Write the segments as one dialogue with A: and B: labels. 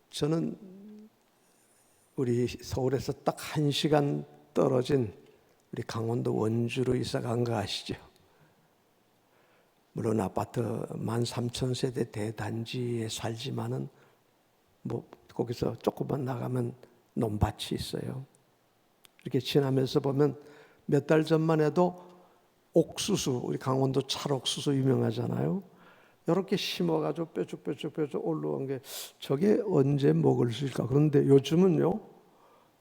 A: 저는 우리 서울에서 딱 1시간 떨어진 우리 강원도 원주로 이사 간 거 아시죠? 물론 아파트 13,000세대 대단지에 살지만은 거기서 조금만 나가면 논밭이 있어요. 이렇게 지나면서 보면 몇 달 전만 해도 옥수수, 우리 강원도 찰옥수수 유명하잖아요. 이렇게 심어가지고 뾰족뾰족 올라온 게 저게 언제 먹을 수 있을까? 그런데 요즘은요,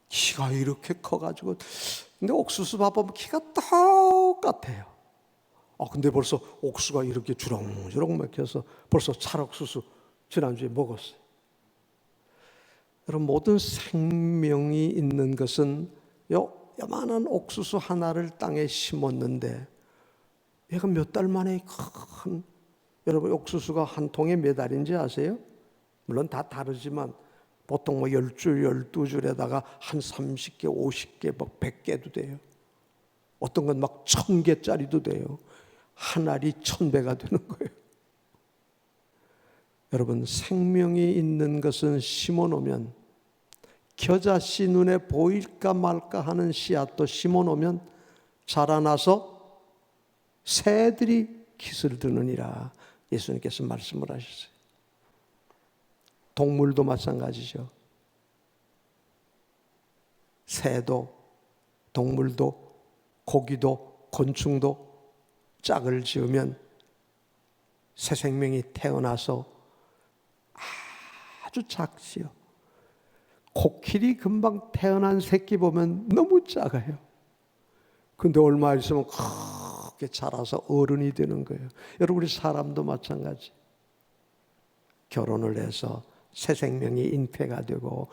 A: 키가 이렇게 커가지고, 근데 옥수수 봐보면 키가 똑같아요. 근데 벌써 옥수가 이렇게 주렁주렁 막혀서 벌써 찰옥수수 지난주에 먹었어요. 여러분, 모든 생명이 있는 것은 요만한 옥수수 하나를 땅에 심었는데 얘가 몇 달 만에 큰, 여러분 옥수수가 한 통에 몇 알인지 아세요? 물론 다 다르지만 보통 10줄, 12줄에다가 한 30개, 50개, 100개도 돼요. 어떤 건 막 1000개짜리도 돼요. 한 알이 1000배가 되는 거예요. 여러분, 생명이 있는 것은 심어놓으면 겨자씨 눈에 보일까 말까 하는 씨앗도 심어놓으면 자라나서 새들이 깃을 드느니라 예수님께서 말씀을 하셨어요. 동물도 마찬가지죠. 새도, 동물도, 고기도, 곤충도 짝을 지으면 새 생명이 태어나서 아주 작지요. 코끼리 금방 태어난 새끼 보면 너무 작아요. 근데 얼마 있으면 크게 자라서 어른이 되는 거예요. 여러분, 우리 사람도 마찬가지. 결혼을 해서 새 생명이 잉태가 되고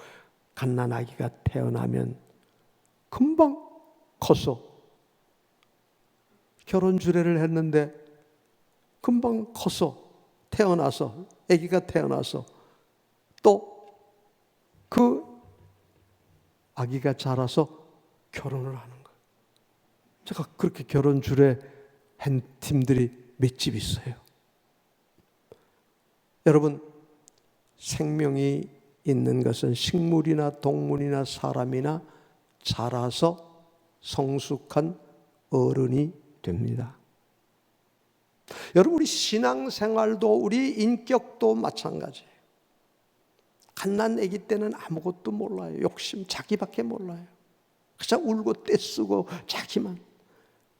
A: 갓난아기가 태어나면 금방 커서 결혼 주례를 했는데 금방 커서 태어나서 아기가 태어나서 또 그 아기가 자라서 결혼을 하는 거예요. 제가 그렇게 결혼 주례 한 팀들이 몇 집 있어요. 여러분, 생명이 있는 것은 식물이나 동물이나 사람이나 자라서 성숙한 어른이 됩니다. 여러분, 우리 신앙생활도 우리 인격도 마찬가지예요. 갓난 아기 때는 아무것도 몰라요. 욕심 자기밖에 몰라요. 그냥 울고 떼쓰고 자기만.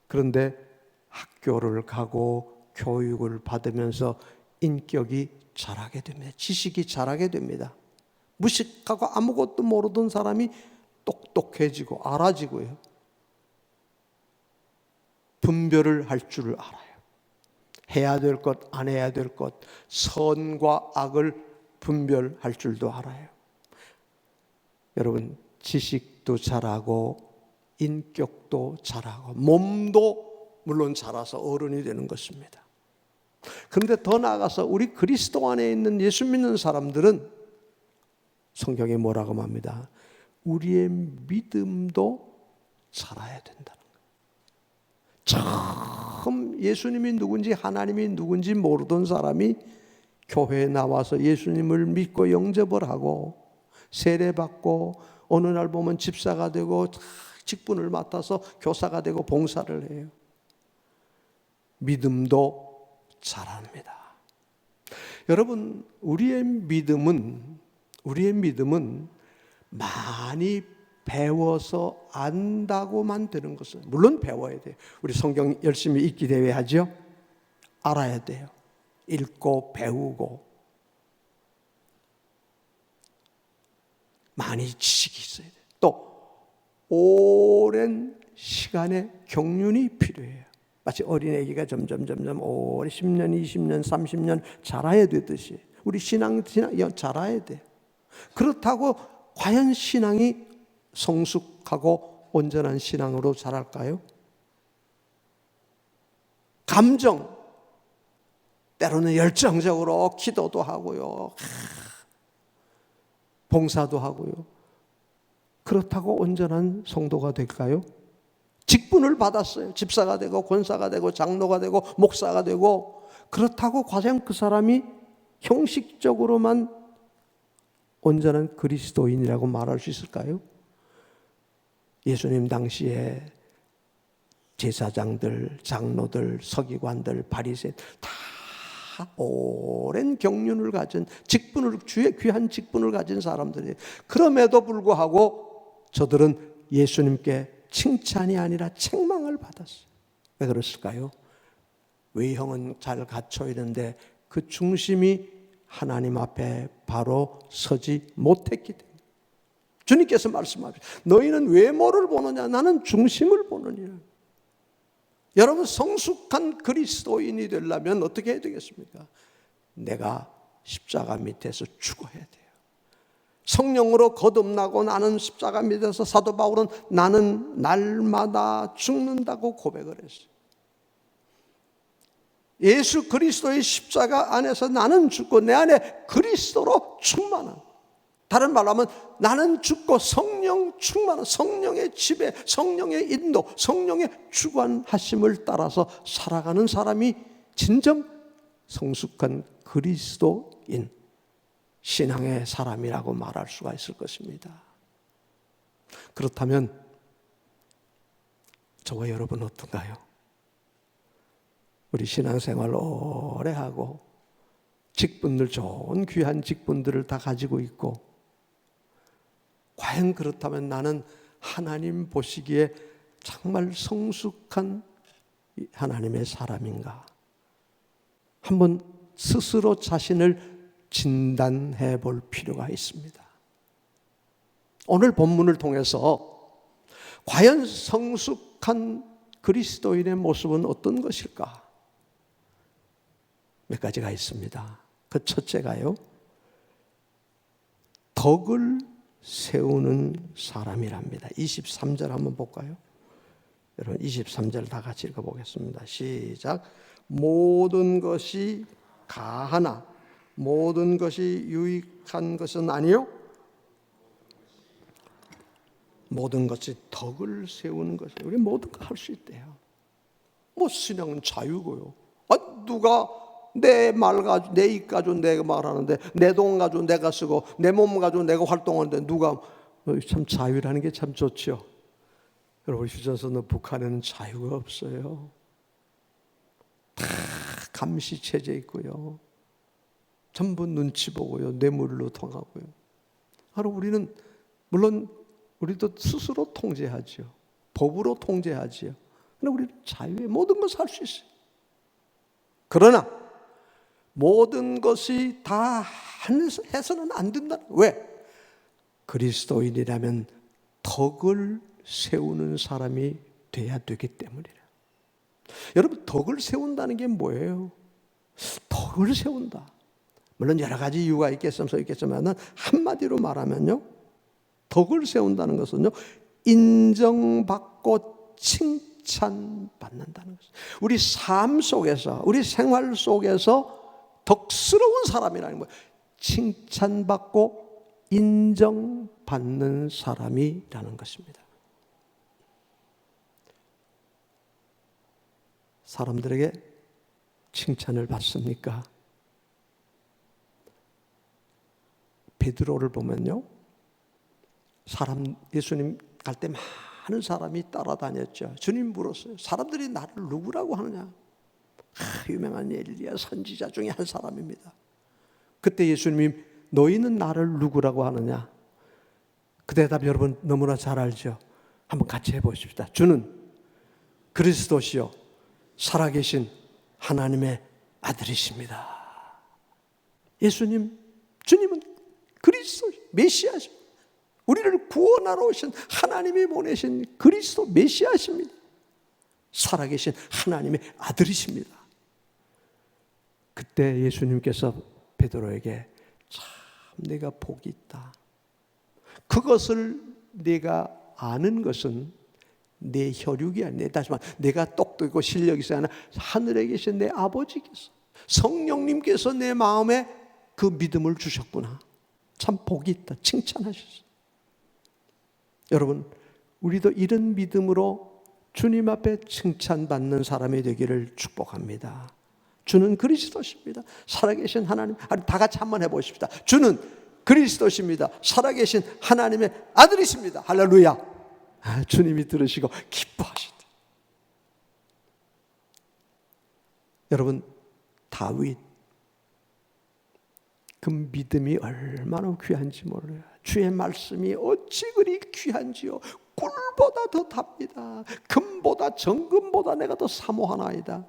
A: 그런데 학교를 가고 교육을 받으면서 인격이 자라게 됩니다. 지식이 자라게 됩니다. 무식하고 아무것도 모르던 사람이 똑똑해지고 알아지고요. 분별을 할 줄을 알아요. 해야 될 것, 안 해야 될 것, 선과 악을 분별할 줄도 알아요. 여러분, 지식도 자라고 인격도 자라고 몸도 물론 자라서 어른이 되는 것입니다. 그런데 더 나아가서 우리 그리스도 안에 있는 예수 믿는 사람들은 성경에 뭐라고 합니다. 우리의 믿음도 자라야 된다는 거예요. 처음 예수님이 누군지 하나님이 누군지 모르던 사람이 교회에 나와서 예수님을 믿고 영접을 하고 세례받고 어느 날 보면 집사가 되고 직분을 맡아서 교사가 되고 봉사를 해요. 믿음도 자랍니다. 여러분, 우리의 믿음은 많이 배워서 안다고만 되는 것은, 물론 배워야 돼요. 우리 성경 열심히 읽기 대회하죠. 알아야 돼요. 읽고 배우고 많이 지식이 있어야 돼요. 또 오랜 시간의 경륜이 필요해요. 마치 어린애기가 점점 오래 10년, 20년, 30년 자라야 되듯이 우리 신앙 자라야 돼요. 그렇다고 과연 신앙이 성숙하고 온전한 신앙으로 자랄까요? 감정, 때로는 열정적으로 기도도 하고요. 봉사도 하고요. 그렇다고 온전한 성도가 될까요? 직분을 받았어요. 집사가 되고 권사가 되고 장로가 되고 목사가 되고 그렇다고 과연 그 사람이 형식적으로만 온전한 그리스도인이라고 말할 수 있을까요? 예수님 당시에 제사장들, 장로들, 서기관들, 바리새인 다 오랜 경륜을 가진 직분을, 주의 귀한 직분을 가진 사람들이, 그럼에도 불구하고 저들은 예수님께 칭찬이 아니라 책망을 받았어요. 왜 그랬을까요? 외형은 잘 갖춰 있는데 그 중심이 하나님 앞에 바로 서지 못했기 때문에. 주님께서 말씀하시죠. 너희는 외모를 보느냐, 나는 중심을 보느냐. 여러분, 성숙한 그리스도인이 되려면 어떻게 해야 되겠습니까? 내가 십자가 밑에서 죽어야 돼요. 성령으로 거듭나고 나는 십자가 밑에서, 사도 바울은 나는 날마다 죽는다고 고백을 했어요. 예수 그리스도의 십자가 안에서 나는 죽고 내 안에 그리스도로 충만한, 다른 말로 하면 나는 죽고 성령 충만한, 성령의 지배, 성령의 인도, 성령의 주관하심을 따라서 살아가는 사람이 진정 성숙한 그리스도인, 신앙의 사람이라고 말할 수가 있을 것입니다. 그렇다면 저와 여러분 어떤가요? 우리 신앙생활 오래 하고 직분들, 좋은 귀한 직분들을 다 가지고 있고, 과연 그렇다면 나는 하나님 보시기에 정말 성숙한 하나님의 사람인가? 한번 스스로 자신을 진단해 볼 필요가 있습니다. 오늘 본문을 통해서 과연 성숙한 그리스도인의 모습은 어떤 것일까? 몇 가지가 있습니다. 그 첫째가요, 덕을 세우는 사람이랍니다. 23절 한번 볼까요? 여러분 23절 다 같이 읽어보겠습니다. 시작. 모든 것이 가하나 모든 것이 유익한 것은 아니요, 모든 것이 덕을 세우는 것이, 우리 모든 거 할 수 있대요. 뭐 신앙은 자유고요. 누가 내 말 가지고, 내 입 가지고 내가 말하는데, 내 돈 가지고 내가 쓰고, 내 몸 가지고 내가 활동하는데 누가, 참 자유라는 게 참 좋죠. 여러분, 휴전선은 북한에는 자유가 없어요. 다 감시 체제 있고요. 전부 눈치 보고요. 뇌물로 통하고요. 바로 우리는, 물론 우리도 스스로 통제하죠. 법으로 통제하지요. 그러나 우리는 자유의 모든 것을 할 수 있어요. 그러나 모든 것이 다 해서는 안 된다. 왜? 그리스도인이라면 덕을 세우는 사람이 돼야 되기 때문이라. 여러분, 덕을 세운다는 게 뭐예요? 덕을 세운다. 물론 여러 가지 이유가 있겠지만 한마디로 말하면요, 덕을 세운다는 것은요, 인정받고 칭찬받는다는 것이죠. 우리 삶 속에서, 우리 생활 속에서 덕스러운 사람이라는 거예요. 칭찬받고 인정받는 사람이라는 것입니다. 사람들에게 칭찬을 받습니까? 베드로를 보면요, 예수님 갈 때 많은 사람이 따라다녔죠. 주님 물었어요. 사람들이 나를 누구라고 하느냐? 유명한 엘리야 선지자 중에 한 사람입니다. 그때 예수님이 너희는 나를 누구라고 하느냐? 그 대답 여러분 너무나 잘 알죠. 한번 같이 해보십시다. 주는 그리스도시요 살아계신 하나님의 아들이십니다. 주님은 그리스도 메시아십니다. 우리를 구원하러 오신 하나님이 보내신 그리스도 메시아십니다. 살아계신 하나님의 아들이십니다. 그때 예수님께서 베드로에게 참 내가 복이 있다. 그것을 내가 아는 것은 내 혈육이 아니라, 다시 말해 내가 똑똑하고 실력이 있어야 하나 하늘에 계신 내 아버지께서, 성령님께서 내 마음에 그 믿음을 주셨구나. 참 복이 있다. 칭찬하셨어요. 여러분, 우리도 이런 믿음으로 주님 앞에 칭찬받는 사람이 되기를 축복합니다. 주는 그리스도십니다. 살아계신 하나님. 다 같이 한번 해보십시다. 주는 그리스도십니다. 살아계신 하나님의 아들이십니다. 할렐루야. 주님이 들으시고 기뻐하시다. 여러분, 다윗 그 믿음이 얼마나 귀한지 몰라요. 주의 말씀이 어찌 그리 귀한지요. 꿀보다 더 답니다. 금보다 정금보다 내가 더 사모하나이다.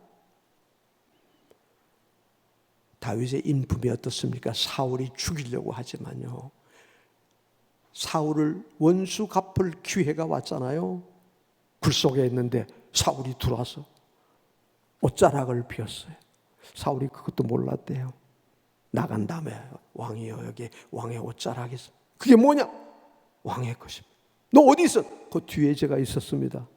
A: 다윗의 인품이 어떻습니까? 사울이 죽이려고 하지만요, 사울을 원수 갚을 기회가 왔잖아요. 굴 속에 있는데 사울이 들어와서 옷자락을 피웠어요. 사울이 그것도 몰랐대요. 나간 다음에 왕이여, 여기 왕의 옷자락이 있어. 그게 뭐냐? 왕의 것입니다. 너 어디 있어? 그 뒤에 제가 있었습니다.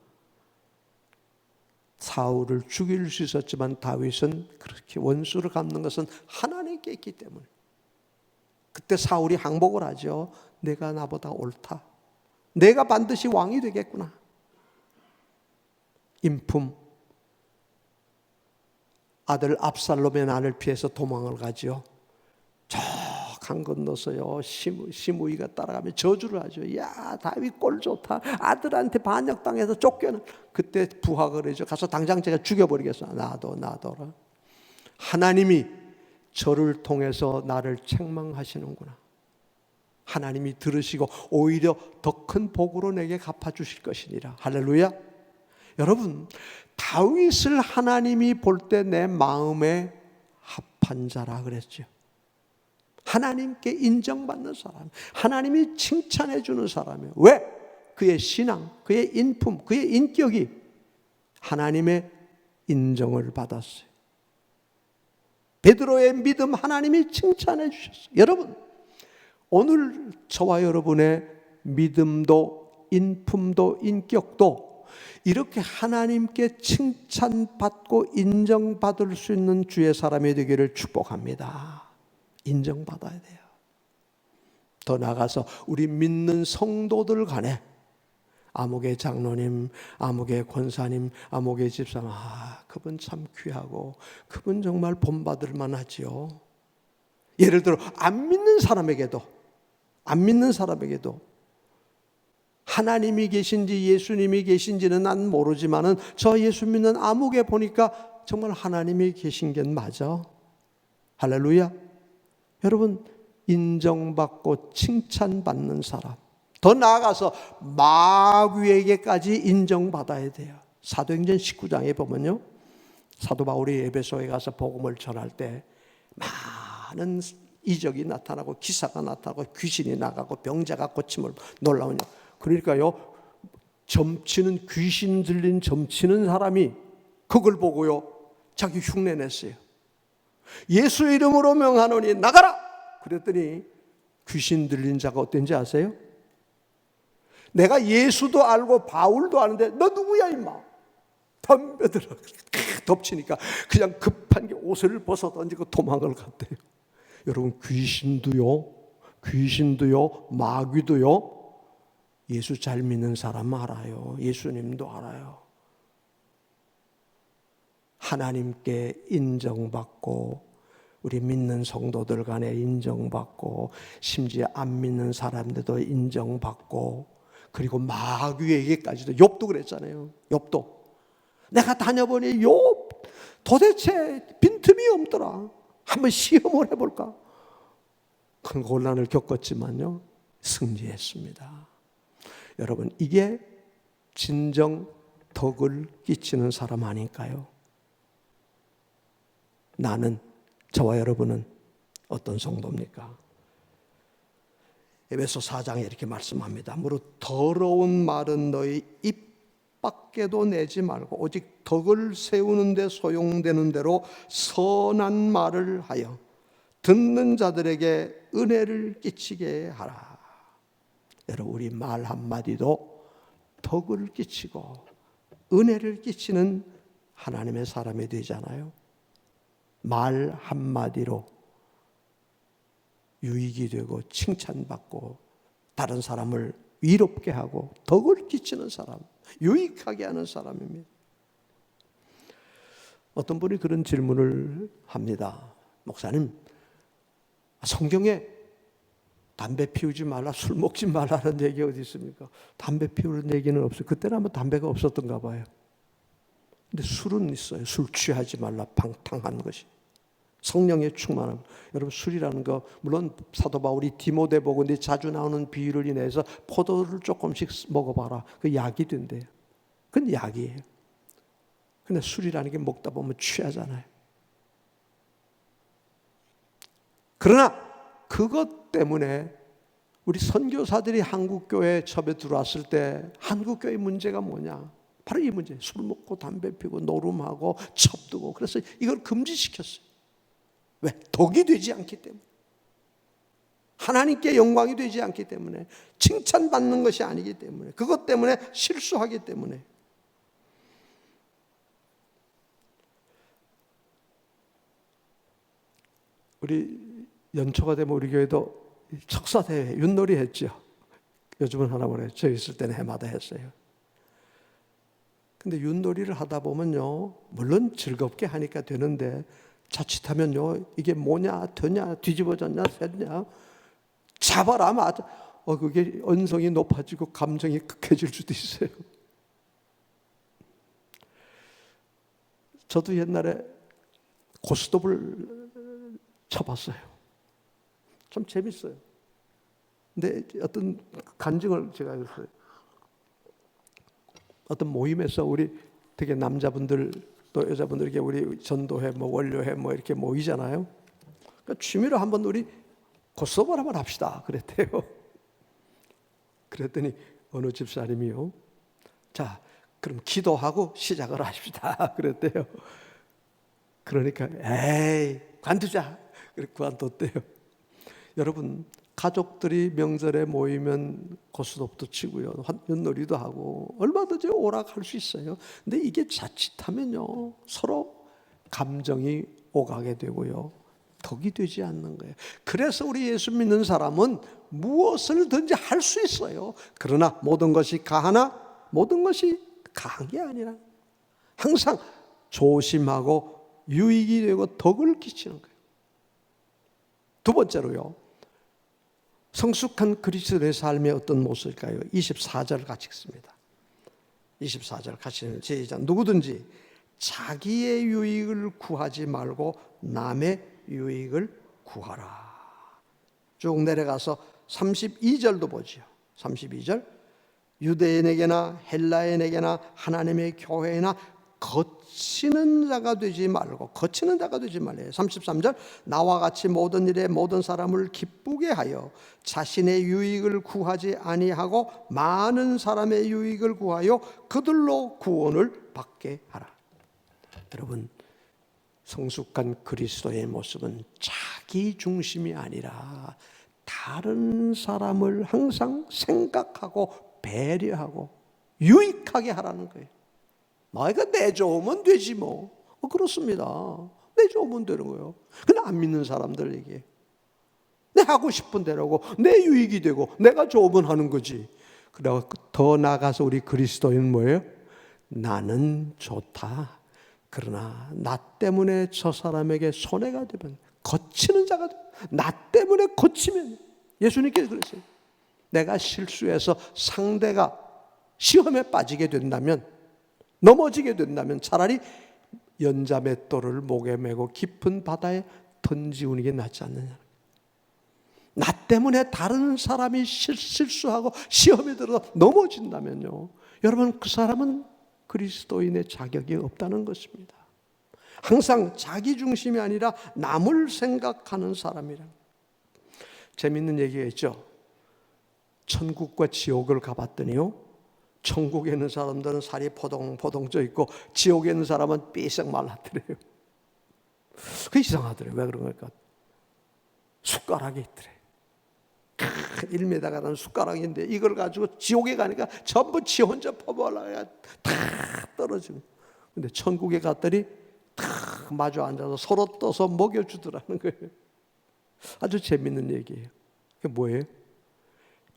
A: 사울을 죽일 수 있었지만 다윗은 그렇게 원수를 갚는 것은 하나님께 있기 때문에, 그때 사울이 항복을 하죠. 내가 나보다 옳다. 내가 반드시 왕이 되겠구나. 인품. 아들 압살롬의 난을 피해서 도망을 가죠. 저 강 건너서요, 시므이가 따라가며 저주를 하죠. 야, 다윗 꼴 좋다. 아들한테 반역당해서 쫓겨는. 그때 부하가 그러죠. 가서 당장 제가 죽여버리겠어. 놔둬라. 하나님이 저를 통해서 나를 책망하시는구나. 하나님이 들으시고 오히려 더 큰 복으로 내게 갚아주실 것이니라. 할렐루야. 여러분, 다윗을 하나님이 볼 때 내 마음에 합한 자라 그랬죠. 하나님께 인정받는 사람, 하나님이 칭찬해 주는 사람이에요. 왜? 그의 신앙, 그의 인품, 그의 인격이 하나님의 인정을 받았어요. 베드로의 믿음 하나님이 칭찬해 주셨어요. 여러분, 오늘 저와 여러분의 믿음도 인품도 인격도 이렇게 하나님께 칭찬받고 인정받을 수 있는 주의 사람이 되기를 축복합니다. 인정받아야 돼요. 더 나아가서 우리 믿는 성도들 간에 아무개 장로님, 아무개 권사님, 아무개 집사님, 그분 참 귀하고 그분 정말 본받을 만하지요. 예를 들어 안 믿는 사람에게도 하나님이 계신지 예수님이 계신지는 난 모르지만은 저 예수 믿는 아무개 보니까 정말 하나님이 계신 게 맞아. 할렐루야. 여러분, 인정받고 칭찬받는 사람, 더 나아가서 마귀에게까지 인정받아야 돼요. 사도행전 19장에 보면요, 사도 바울이 에베소에 가서 복음을 전할 때 많은 이적이 나타나고 기사가 나타나고 귀신이 나가고 병자가 고침을 놀라운. 그러니까요, 점치는, 귀신 들린 점치는 사람이 그걸 보고요 자기 흉내냈어요. 예수 이름으로 명하노니 나가라! 그랬더니 귀신 들린 자가 어땠는지 아세요? 내가 예수도 알고 바울도 아는데 너 누구야 임마? 덤벼들어. 덮치니까 그냥 급한 게 옷을 벗어 던지고 도망을 갔대요. 여러분, 귀신도요 마귀도요 예수 잘 믿는 사람 알아요. 예수님도 알아요. 하나님께 인정받고 우리 믿는 성도들 간에 인정받고 심지어 안 믿는 사람들도 인정받고, 그리고 마귀에게까지도. 욥도 그랬잖아요. 욥도 내가 다녀보니 욥 도대체 빈틈이 없더라. 한번 시험을 해볼까. 큰 곤란을 겪었지만요 승리했습니다. 여러분, 이게 진정 덕을 끼치는 사람 아닐까요? 나는, 저와 여러분은 어떤 성도입니까? 에베소 4장에 이렇게 말씀합니다. 무릇 더러운 말은 너희 입 밖에도 내지 말고 오직 덕을 세우는 데 소용되는 대로 선한 말을 하여 듣는 자들에게 은혜를 끼치게 하라. 여러분, 우리 말 한마디도 덕을 끼치고 은혜를 끼치는 하나님의 사람이 되잖아요. 말 한마디로 유익이 되고 칭찬받고 다른 사람을 위롭게 하고 덕을 끼치는 사람, 유익하게 하는 사람입니다. 어떤 분이 그런 질문을 합니다. 목사님, 성경에 담배 피우지 말라, 술 먹지 말라는 얘기 어디 있습니까? 담배 피우는 얘기는 없어요. 그때는 아마 담배가 없었던가 봐요. 근데 술은 있어요. 술 취하지 말라, 방탕한 것이. 성령의 충만함. 여러분, 술이라는 거, 물론 사도 바울이 디모데보고 자주 나오는 비유를 인해서 포도를 조금씩 먹어봐라. 그 약이 된대요. 그건 약이에요. 근데 술이라는 게 먹다 보면 취하잖아요. 그러나 그것 때문에 우리 선교사들이 한국교회에 처음에 들어왔을 때 한국교회의 문제가 뭐냐? 바로 이 문제. 술 먹고 담배 피우고 노름하고 첩두고. 그래서 이걸 금지시켰어요. 왜? 독이 되지 않기 때문에. 하나님께 영광이 되지 않기 때문에. 칭찬받는 것이 아니기 때문에. 그것 때문에 실수하기 때문에. 우리 연초가 되면 우리 교회도 척사대회 윷놀이 했죠. 요즘은 하나만 해요. 저 있을 때는 해마다 했어요. 근데 윷놀이를 하다 보면요, 물론 즐겁게 하니까 되는데 자칫하면요, 이게 뭐냐, 되냐, 뒤집어졌냐, 샜냐, 잡아라 맞아. 그게 언성이 높아지고 감정이 극해질 수도 있어요. 저도 옛날에 고스톱을 쳐봤어요. 참 재밌어요. 근데 어떤 간증을 제가 했어요. 어떤 모임에서 우리 되게 남자분들 또 여자분들에게 우리 전도회 뭐 원료회 뭐 이렇게 모이잖아요. 그러니까 취미로 한번 우리 고스톱을 한번 합시다 그랬대요. 그랬더니 어느 집사님이요, 자 그럼 기도하고 시작을 하십시다 그랬대요. 그러니까 에이 관두자. 그렇게 관뒀대요. 여러분, 가족들이 명절에 모이면 고스톱도 치고요, 윷놀이도 하고 얼마든지 오락할 수 있어요. 근데 이게 자칫하면요, 서로 감정이 오가게 되고요, 덕이 되지 않는 거예요. 그래서 우리 예수 믿는 사람은 무엇을든지 할 수 있어요. 그러나 모든 것이 가하나 모든 것이 강한 게 아니라 항상 조심하고 유익이 되고 덕을 끼치는 거예요. 두 번째로요, 성숙한 그리스도의 삶의 어떤 모습일까요? 24절 같이 읽습니다. 24절 같이 시작. 누구든지 자기의 유익을 구하지 말고 남의 유익을 구하라. 쭉 내려가서 32절도 보죠. 32절. 유대인에게나 헬라인에게나 하나님의 교회나 거치는 자가 되지 말고, 거치는 자가 되지 말래요. 33절. 나와 같이 모든 일에 모든 사람을 기쁘게 하여 자신의 유익을 구하지 아니하고 많은 사람의 유익을 구하여 그들로 구원을 받게 하라. 여러분, 성숙한 그리스도의 모습은 자기 중심이 아니라 다른 사람을 항상 생각하고 배려하고 유익하게 하라는 거예요. 너희가 내 좋으면 되지 뭐. 그렇습니다. 내 좋으면 되는 거예요. 근데 안 믿는 사람들에게 내 하고 싶은 대로고 내 유익이 되고 내가 좋으면 하는 거지. 그리고 더 나아가서 우리 그리스도인은 뭐예요? 나는 좋다. 그러나 나 때문에 저 사람에게 손해가 되면 거치는 자가 돼. 나 때문에 거치면, 예수님께서 그랬어요. 내가 실수해서 상대가 시험에 빠지게 된다면, 넘어지게 된다면 차라리 연자맷돌을 목에 메고 깊은 바다에 던지우는 게 낫지 않느냐. 나 때문에 다른 사람이 실수하고 시험에 들어서 넘어진다면요, 여러분, 그 사람은 그리스도인의 자격이 없다는 것입니다. 항상 자기 중심이 아니라 남을 생각하는 사람이라. 재밌는 얘기가 있죠. 천국과 지옥을 가봤더니요, 천국에 있는 사람들은 살이 포동포동 쪄 있고 지옥에 있는 사람은 삐쩍 말랐더래요. 그게 이상하더래요. 왜 그런 걸까? 숟가락이 있더래. 1m 가는 숟가락인데 이걸 가지고 지옥에 가니까 전부 지 혼자 퍼먹으려고 다 떨어지고, 근데 천국에 갔더니 탁 마주 앉아서 서로 떠서 먹여주더라는 거예요. 아주 재밌는 얘기예요. 그게 뭐예요?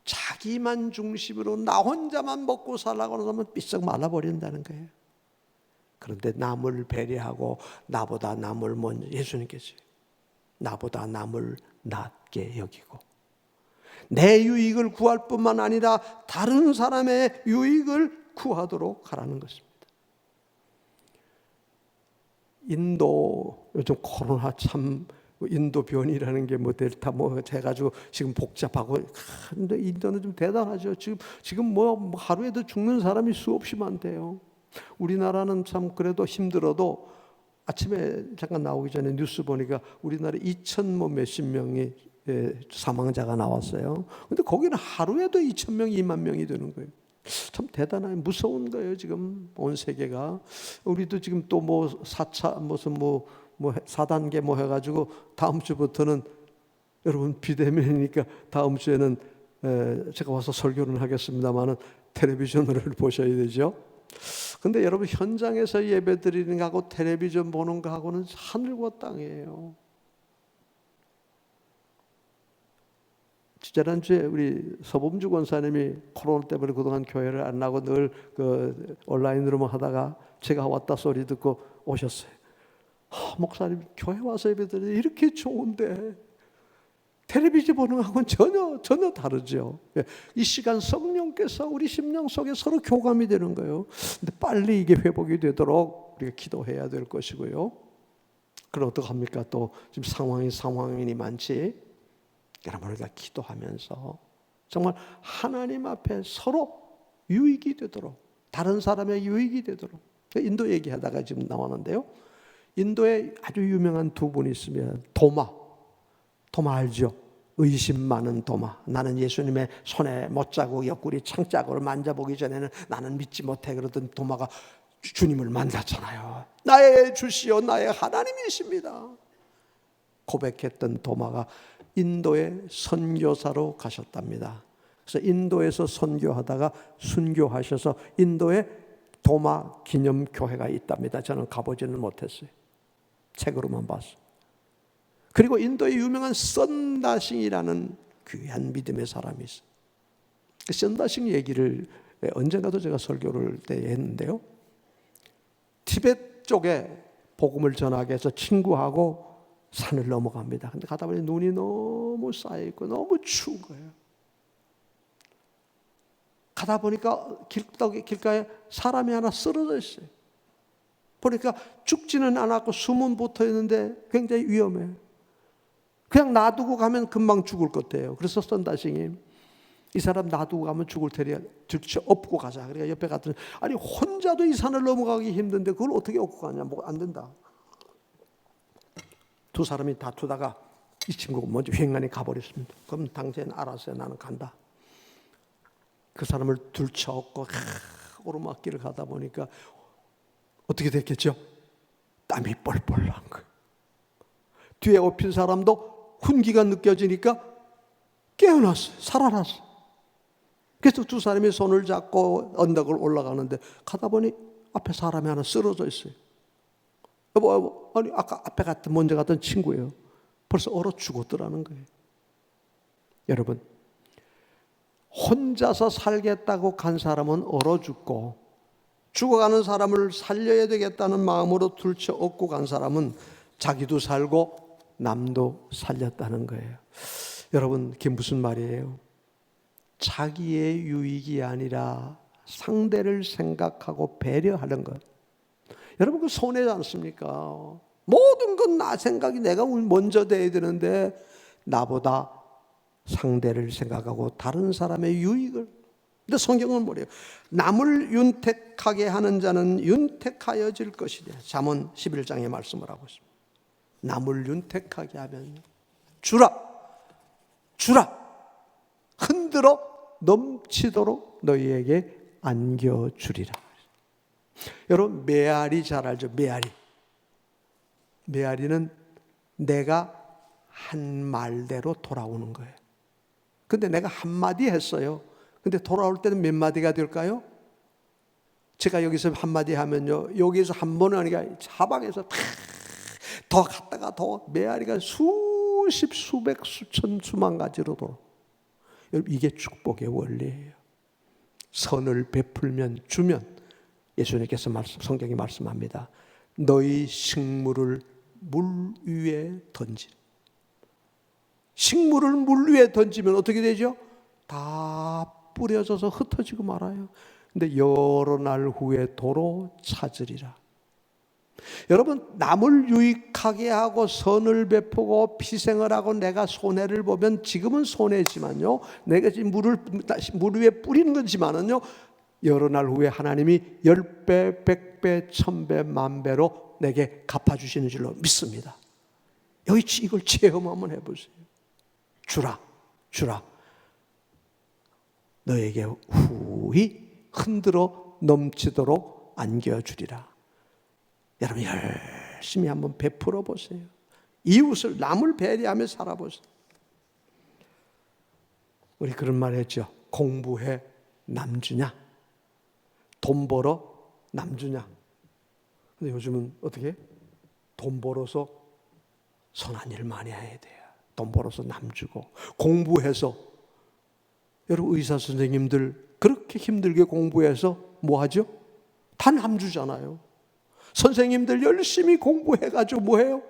A: 자기만 중심으로 나 혼자만 먹고 살라고 하면 삐쩍 말라버린다는 거예요. 그런데 남을 배려하고 나보다 남을 먼저, 예수님께서 나보다 남을 낮게 여기고 내 유익을 구할 뿐만 아니라 다른 사람의 유익을 구하도록 하라는 것입니다. 인도 요즘 코로나 참 인도 변이라는 게 뭐 델타 뭐 해가지고 지금 복잡하고, 근데 인도는 좀 대단하죠. 지금 뭐 하루에도 죽는 사람이 수없이 많대요. 우리나라는 참 그래도 힘들어도 아침에 잠깐 나오기 전에 뉴스 보니까 우리나라 2,000 몇십 명이 사망자가 나왔어요. 근데 거기는 하루에도 2,000명, 2만 명이 되는 거예요. 참 대단한, 무서운 거예요. 지금 온 세계가. 우리도 지금 또 뭐 4차 무슨 뭐 4단계 뭐 해가지고 다음 주부터는, 여러분 비대면이니까 다음 주에는 제가 와서 설교를 하겠습니다만은 텔레비전을 보셔야 되죠. 근데 여러분 현장에서 예배 드리는 거하고 텔레비전 보는 거하고는 하늘과 땅이에요. 지난주에 우리 서범주 권사님이 코로나 때문에 그동안 교회를 안 나고 늘 그 온라인으로만 하다가 제가 왔다 소리 듣고 오셨어요. 목사님, 교회 와서 예배 드리니 이렇게 좋은데 텔레비전 보는 거하고는 전혀 다르죠. 이 시간 성령께서 우리 심령 속에 서로 교감이 되는 거예요. 근데 빨리 이게 회복이 되도록 우리가 기도해야 될 것이고요. 그럼 어떡합니까? 또 지금 상황이 많지. 여러분, 우리가 기도하면서 정말 하나님 앞에 서로 유익이 되도록, 다른 사람의 유익이 되도록. 인도 얘기하다가 지금 나왔는데요. 인도에 아주 유명한 두 분이 있으면 도마 알죠? 의심 많은 도마. 나는 예수님의 손에 못자국, 옆구리 창자국을 만져보기 전에는 나는 믿지 못해 그러던 도마가 주님을 만났잖아요. 나의 주시오, 나의 하나님이십니다 고백했던 도마가 인도의 선교사로 가셨답니다. 그래서 인도에서 선교하다가 순교하셔서 인도에 도마 기념교회가 있답니다. 저는 가보지는 못했어요. 책으로만 봤어요. 그리고 인도의 유명한 선다싱이라는 귀한 믿음의 사람이 있어요. 그 선다싱 얘기를 언젠가도 제가 설교를 때 했는데요. 티베트 쪽에 복음을 전하기 위해서 친구하고 산을 넘어갑니다. 근데 가다 보니 눈이 너무 쌓여있고 너무 추운 거예요. 가다 보니까 길가에 사람이 하나 쓰러져 있어요. 보니까 죽지는 않았고 숨은 붙어 있는데 굉장히 위험해요. 그냥 놔두고 가면 금방 죽을 것 같아요. 그래서 선다싱이 이 사람 놔두고 가면 죽을 테니까 들쳐 업고 가자. 그러니까 옆에 갔더니, 아니 혼자도 이 산을 넘어가기 힘든데 그걸 어떻게 업고 가냐. 뭐 안 된다. 두 사람이 다투다가 이 친구가 먼저 횡간히 가버렸습니다. 그럼 당신 알았어요. 나는 간다. 그 사람을 들쳐 업고 오르막길을 가다 보니까 어떻게 됐겠죠? 땀이 뻘뻘 난 거예요. 뒤에 업힌 사람도 훈기가 느껴지니까 깨어났어요. 살아났어요. 그래서 두 사람이 손을 잡고 언덕을 올라가는데 가다 보니 앞에 사람이 하나 쓰러져 있어요. 여보, 아니 아까 앞에 먼저 갔던 친구예요. 벌써 얼어 죽었더라는 거예요. 여러분, 혼자서 살겠다고 간 사람은 얼어 죽고, 죽어가는 사람을 살려야 되겠다는 마음으로 들쳐 업고 간 사람은 자기도 살고 남도 살렸다는 거예요. 여러분, 그게 무슨 말이에요? 자기의 유익이 아니라 상대를 생각하고 배려하는 것. 여러분, 그 손해지 않습니까? 모든 건 나 생각이, 내가 먼저 돼야 되는데 나보다 상대를 생각하고 다른 사람의 유익을. 근데 성경은 뭐래요? 남을 윤택하게 하는 자는 윤택하여질 것이다. 잠언 11장에 말씀을 하고 있습니다. 남을 윤택하게 하면 주라 흔들어 넘치도록 너희에게 안겨주리라. 여러분, 메아리 잘 알죠? 메아리는 내가 한 말대로 돌아오는 거예요. 근데 내가 한마디 했어요. 근데 돌아올 때는 몇 마디가 될까요? 제가 여기서 한마디 하면요, 여기에서 한 번은 아니라 사방에서 더 갔다가 더 메아리가 수십, 수백, 수천, 수만 가지로 돌아. 여러분, 이게 축복의 원리예요. 선을 베풀면, 주면 예수님께서 성경이 말씀합니다. 너희 식물을 물 위에 던지. 식물을 물 위에 던지면 어떻게 되죠? 다 뿌려져서 흩어지고 말아요. 근데 여러 날 후에 도로 찾으리라. 여러분, 남을 유익하게 하고 선을 베푸고 피생을 하고 내가 손해를 보면 지금은 손해지만요, 내가 지금 물 위에 뿌리는 거지만은요, 여러 날 후에 하나님이 10배, 100배, 1000배, 만배로 내게 갚아주시는 줄로 믿습니다. 여기 이걸 체험 한번 해보세요. 주라, 주라. 너에게 후히 흔들어 넘치도록 안겨주리라. 여러분, 열심히 한번 베풀어 보세요. 이웃을, 남을 배려하며 살아보세요. 우리 그런 말 했죠. 공부해 남주냐, 돈 벌어 남주냐. 근데 요즘은 어떻게? 돈 벌어서 선한 일 많이 해야 돼요. 돈 벌어서 남주고, 공부해서, 여러분 의사 선생님들 그렇게 힘들게 공부해서 뭐 하죠? 다 남주잖아요. 선생님들 열심히 공부해가지고 뭐 해요?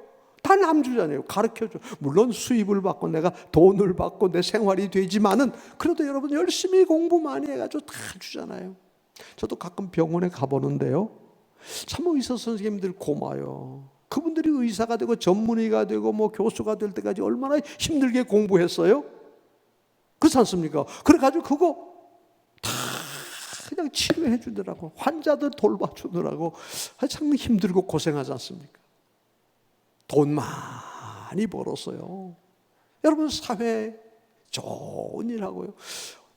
A: 다 남주잖아요. 가르쳐줘. 물론 수입을 받고 내가 돈을 받고 내 생활이 되지만은 그래도 여러분 열심히 공부 많이 해가지고 다 주잖아요. 저도 가끔 병원에 가보는데요, 참 의사 선생님들 고마워요. 그분들이 의사가 되고 전문의가 되고 뭐 교수가 될 때까지 얼마나 힘들게 공부했어요? 그렇지 않습니까? 그래가지고 그거 다 그냥 치료해 주더라고. 환자들 돌봐주더라고. 참 힘들고 고생하지 않습니까? 돈 많이 벌었어요. 여러분, 사회 좋은 일 하고요.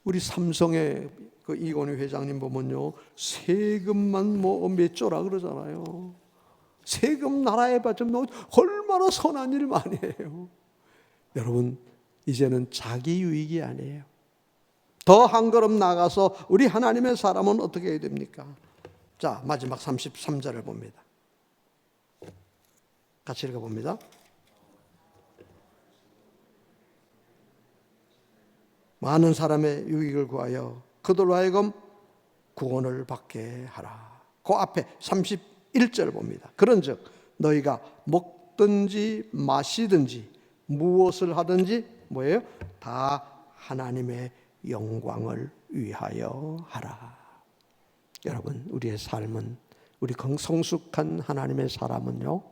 A: 우리 삼성의 그 이건희 회장님 보면요, 세금만 뭐 몇 조라 그러잖아요. 세금 나라에 받으면 얼마나 선한 일 많이 해요. 여러분, 이제는 자기 유익이 아니에요. 더 한 걸음 나가서 우리 하나님의 사람은 어떻게 해야 됩니까? 자, 마지막 33절을 봅니다. 같이 읽어봅니다. 많은 사람의 유익을 구하여 그들로 하여금 구원을 받게 하라. 그 앞에 31절 봅니다. 그런즉 너희가 먹든지 마시든지 무엇을 하든지 뭐예요? 다 하나님의 영광을 위하여 하라. 여러분, 우리의 삶은, 우리 성숙한 하나님의 사람은요,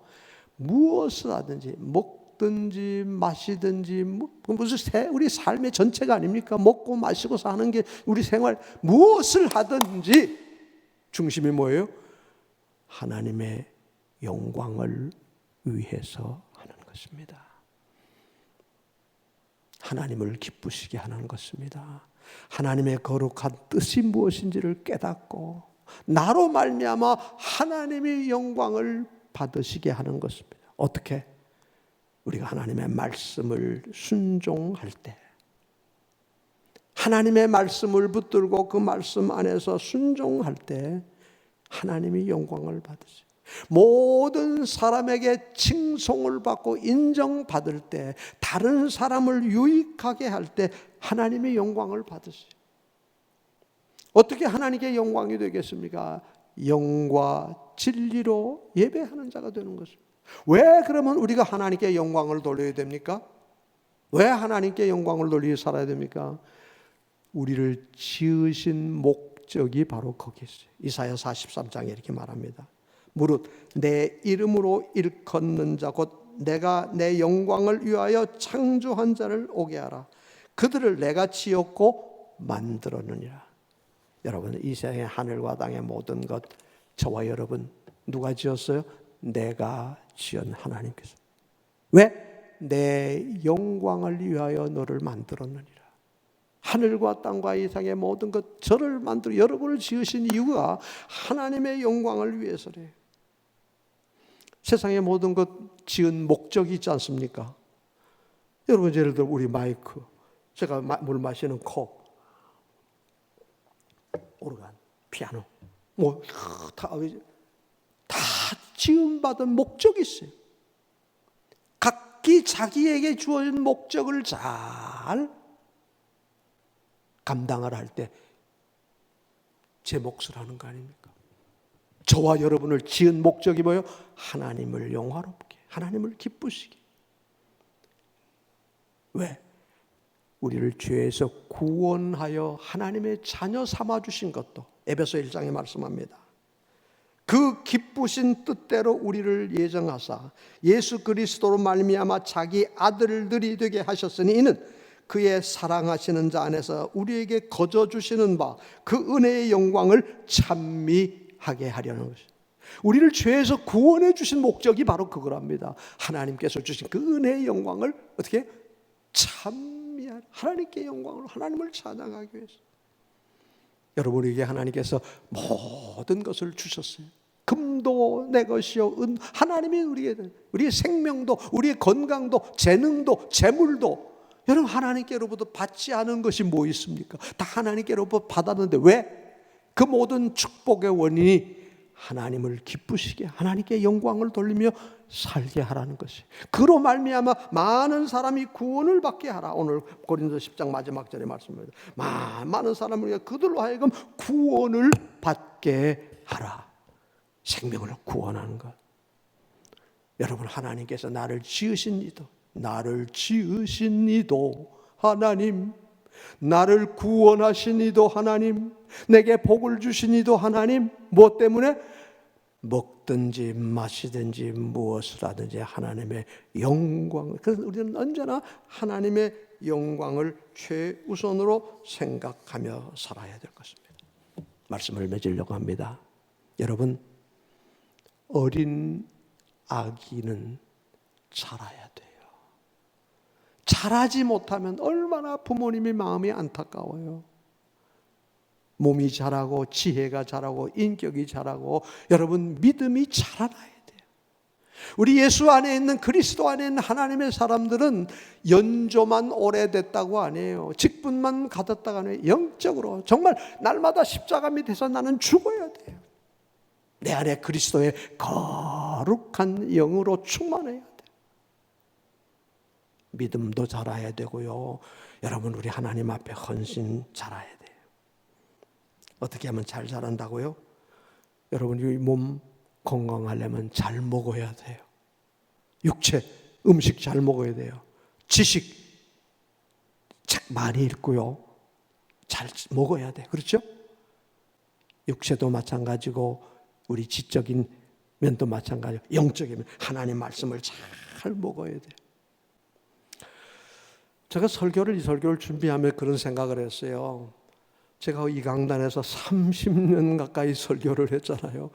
A: 무엇을 하든지, 먹든지 마시든지, 무슨 우리 삶의 전체가 아닙니까? 먹고 마시고 사는 게 우리 생활, 무엇을 하든지 중심이 뭐예요? 하나님의 영광을 위해서 하는 것입니다. 하나님을 기쁘시게 하는 것입니다. 하나님의 거룩한 뜻이 무엇인지를 깨닫고 나로 말미암아 하나님의 영광을 받으시게 하는 것입니다. 어떻게? 우리가 하나님의 말씀을 순종할 때, 하나님의 말씀을 붙들고 그 말씀 안에서 순종할 때 하나님이 영광을 받으시고, 모든 사람에게 칭송을 받고 인정받을 때, 다른 사람을 유익하게 할 때 하나님의 영광을 받으시고, 어떻게 하나님께 영광이 되겠습니까? 영과 진리로 예배하는 자가 되는 것입니다. 왜 그러면 우리가 하나님께 영광을 돌려야 됩니까? 왜 하나님께 영광을 돌리며 살아야 됩니까? 우리를 지으신 목적이 바로 거기 있어요. 이사야 43장에 이렇게 말합니다. 무릇 내 이름으로 일컫는 자 곧 내가 내 영광을 위하여 창조한 자를 오게 하라. 그들을 내가 지었고 만들었느니라. 여러분, 이 세상의 하늘과 땅의 모든 것, 저와 여러분 누가 지었어요? 내가 지은 하나님께서. 왜? 내 영광을 위하여 너를 만들었느니라. 하늘과 땅과 이 세상의 모든 것, 저를 만들어 여러분을 지으신 이유가 하나님의 영광을 위해서래요. 세상의 모든 것 지은 목적이 있지 않습니까? 여러분, 예를 들어 우리 마이크, 제가 물 마시는 컵, 오르간, 피아노, 뭐 다 지음받은 목적이 있어요. 각기 자기에게 주어진 목적을 잘 감당을 할 때 제 몫을 하는 거 아닙니까? 저와 여러분을 지은 목적이 뭐예요? 하나님을 영화롭게, 하나님을 기쁘시게. 왜? 우리를 죄에서 구원하여 하나님의 자녀 삼아주신 것도 에베소 1장에 말씀합니다. 그 기쁘신 뜻대로 우리를 예정하사 예수 그리스도로 말미암아 자기 아들들이 되게 하셨으니 이는 그의 사랑하시는 자 안에서 우리에게 거저 주시는 바 그 은혜의 영광을 찬미하게 하려는 것입니다. 우리를 죄에서 구원해 주신 목적이 바로 그거랍니다. 하나님께서 주신 그 은혜의 영광을 어떻게 찬미하라, 하나님께 영광을, 하나님을 찬양하기 위해서. 여러분에게 하나님께서 모든 것을 주셨어요. 금도 내 것이요, 하나님이 우리의 생명도, 우리의 건강도, 재능도, 재물도 여러분 하나님께로부터 받지 않은 것이 뭐 있습니까? 다 하나님께로부터 받았는데 왜? 그 모든 축복의 원인이 하나님을 기쁘시게, 하나님께 영광을 돌리며 살게 하라는 것이. 그로 말미암아 많은 사람이 구원을 받게 하라. 오늘 고린도 10장 마지막 절에 말씀입니다. 많은 사람을 그들로 하여금 구원을 받게 하라. 생명을 구원하는 것. 여러분 하나님께서 나를 지으신 이도 하나님, 나를 구원하신 이도 하나님, 내게 복을 주신 이도 하나님. 무엇 때문에? 먹든지 마시든지 무엇을 하든지 하나님의 영광. 그래서 우리는 언제나 하나님의 영광을 최우선으로 생각하며 살아야 될 것입니다. 말씀을 맺으려고 합니다. 여러분, 어린 아기는 자라야 돼요. 자라지 못하면 얼마나 부모님의 마음이 안타까워요. 몸이 자라고 지혜가 자라고 인격이 자라고 여러분 믿음이 자라나야 돼요. 우리 예수 안에 있는, 그리스도 안에 있는 하나님의 사람들은 연조만 오래됐다고 아니에요. 직분만 가졌다고 아니에요. 영적으로 정말 날마다 십자가 밑에서 나는 죽어야 돼요. 내 안에 그리스도의 거룩한 영으로 충만해야 돼요. 믿음도 자라야 되고요. 여러분 우리 하나님 앞에 헌신 자라야 돼요. 어떻게 하면 잘 자란다고요? 여러분 이 몸 건강하려면 잘 먹어야 돼요. 육체, 음식 잘 먹어야 돼요. 지식, 책 많이 읽고요. 잘 먹어야 돼요. 그렇죠? 육체도 마찬가지고 우리 지적인 면도 마찬가지고 영적인 면, 하나님 말씀을 잘 먹어야 돼요. 제가 이 설교를 준비하며 그런 생각을 했어요. 제가 이 강단에서 30년 가까이 설교를 했잖아요.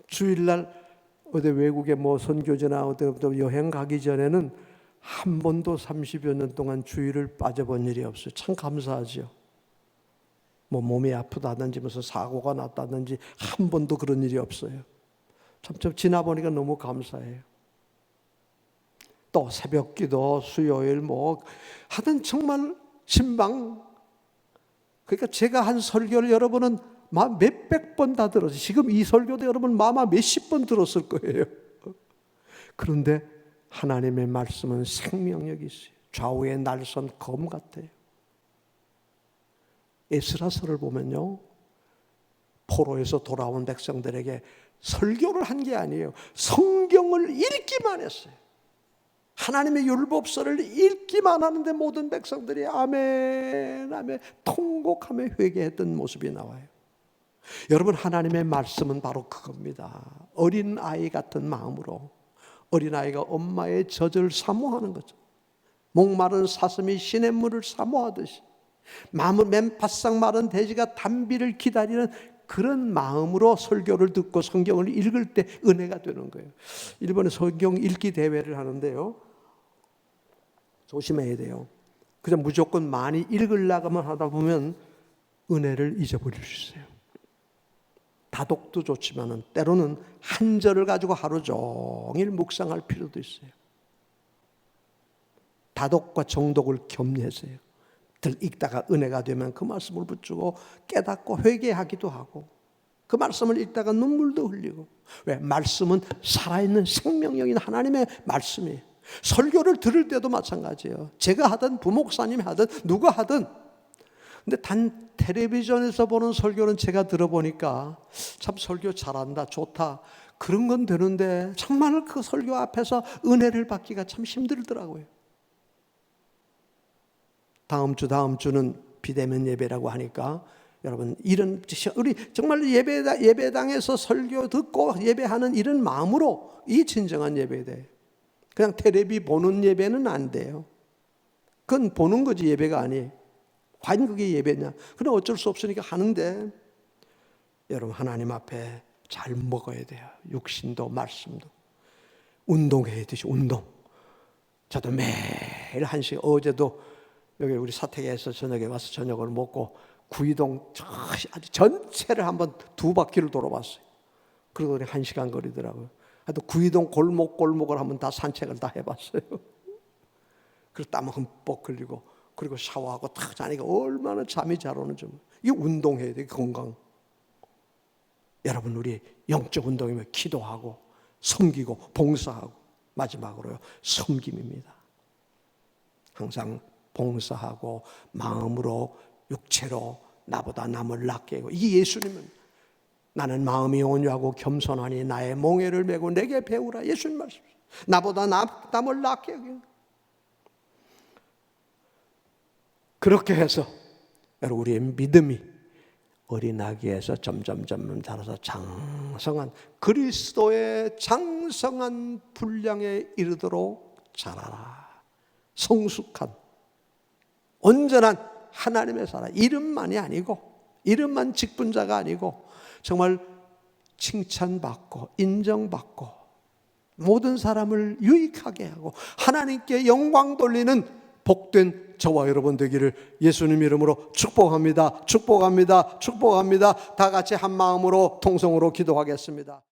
A: 주일날 어디 외국에 뭐 선교지나 어디 여행 가기 전에는 한 번도 30여 년 동안 주일을 빠져본 일이 없어요. 참 감사하죠. 뭐 몸이 아프다든지 무슨 사고가 났다든지 한 번도 그런 일이 없어요. 참 지나보니까 너무 감사해요. 또 새벽기도, 수요일 뭐 하여튼 정말 신방. 그러니까 제가 한 설교를 여러분은 몇백 번 다 들었어요. 지금 이 설교도 여러분 몇십 번 들었을 거예요. 그런데 하나님의 말씀은 생명력이 있어요. 좌우의 날선 검 같아요. 에스라서를 보면요, 포로에서 돌아온 백성들에게 설교를 한 게 아니에요. 성경을 읽기만 했어요. 하나님의 율법서를 읽기만 하는데 모든 백성들이 아멘 아멘 통곡하며 회개했던 모습이 나와요. 여러분 하나님의 말씀은 바로 그겁니다. 어린아이 같은 마음으로, 어린아이가 엄마의 젖을 사모하는 거죠. 목마른 사슴이 시냇물을 사모하듯이 맨 바싹 마른 돼지가 단비를 기다리는 그런 마음으로 설교를 듣고 성경을 읽을 때 은혜가 되는 거예요. 일본에 성경 읽기 대회를 하는데요, 조심해야 돼요. 그냥 무조건 많이 읽으려고만 하다 보면 은혜를 잊어버릴 수 있어요. 다독도 좋지만 때로는 한 절을 가지고 하루 종일 묵상할 필요도 있어요. 다독과 정독을 겸해서요. 읽다가 은혜가 되면 그 말씀을 붙들고 깨닫고 회개하기도 하고, 그 말씀을 읽다가 눈물도 흘리고. 왜? 말씀은 살아있는 생명력인 하나님의 말씀이에요. 설교를 들을 때도 마찬가지예요. 제가 하든 부목사님이 하든 누가 하든 근데 단 텔레비전에서 보는 설교는 제가 들어보니까 참 설교 잘한다, 좋다, 그런 건 되는데 정말 그 설교 앞에서 은혜를 받기가 참 힘들더라고요. 다음 주는 비대면 예배라고 하니까 여러분, 이런 우리 정말 예배당에서 설교 듣고 예배하는 이런 마음으로 이 진정한 예배돼. 그냥 텔레비 보는 예배는 안 돼요. 그건 보는 거지 예배가 아니에요. 과연 그게 예배냐? 그럼 어쩔 수 없으니까 하는데, 여러분 하나님 앞에 잘 먹어야 돼요. 육신도 말씀도. 운동해야 되죠. 운동. 저도 매일 1시간, 어제도 여기 우리 사택에서 저녁에 와서 저녁을 먹고 구이동 아주 전체를 한번 2바퀴를 돌아봤어요. 그리고 1시간 거리더라고요. 하여튼 구이동 골목골목을 한번 다 산책을 다 해봤어요. 그리고 땀 흠뻑 흘리고, 그리고 샤워하고 탁 자니까 얼마나 잠이 잘 오는지. 이게 운동해야 돼, 건강. 여러분, 우리 영적 운동이면 기도하고 섬기고 봉사하고, 마지막으로요, 섬김입니다. 항상 봉사하고 마음으로, 육체로 나보다 남을 낫게 하고. 이 예수님은 나는 마음이 온유하고 겸손하니 나의 몽해를 메고 내게 배우라, 예수님 말씀. 나보다 남을 낫게 하게. 그렇게 해서 여러분, 우리의 믿음이 어린아기에서 점점 자라서 장성한, 그리스도의 장성한 분량에 이르도록 자라라. 성숙한 온전한 하나님의 사람. 이름만이 아니고, 이름만 직분자가 아니고 정말 칭찬받고 인정받고 모든 사람을 유익하게 하고 하나님께 영광 돌리는 복된 저와 여러분 되기를 예수님 이름으로 축복합니다. 축복합니다. 축복합니다. 다 같이 한 마음으로 통성으로 기도하겠습니다.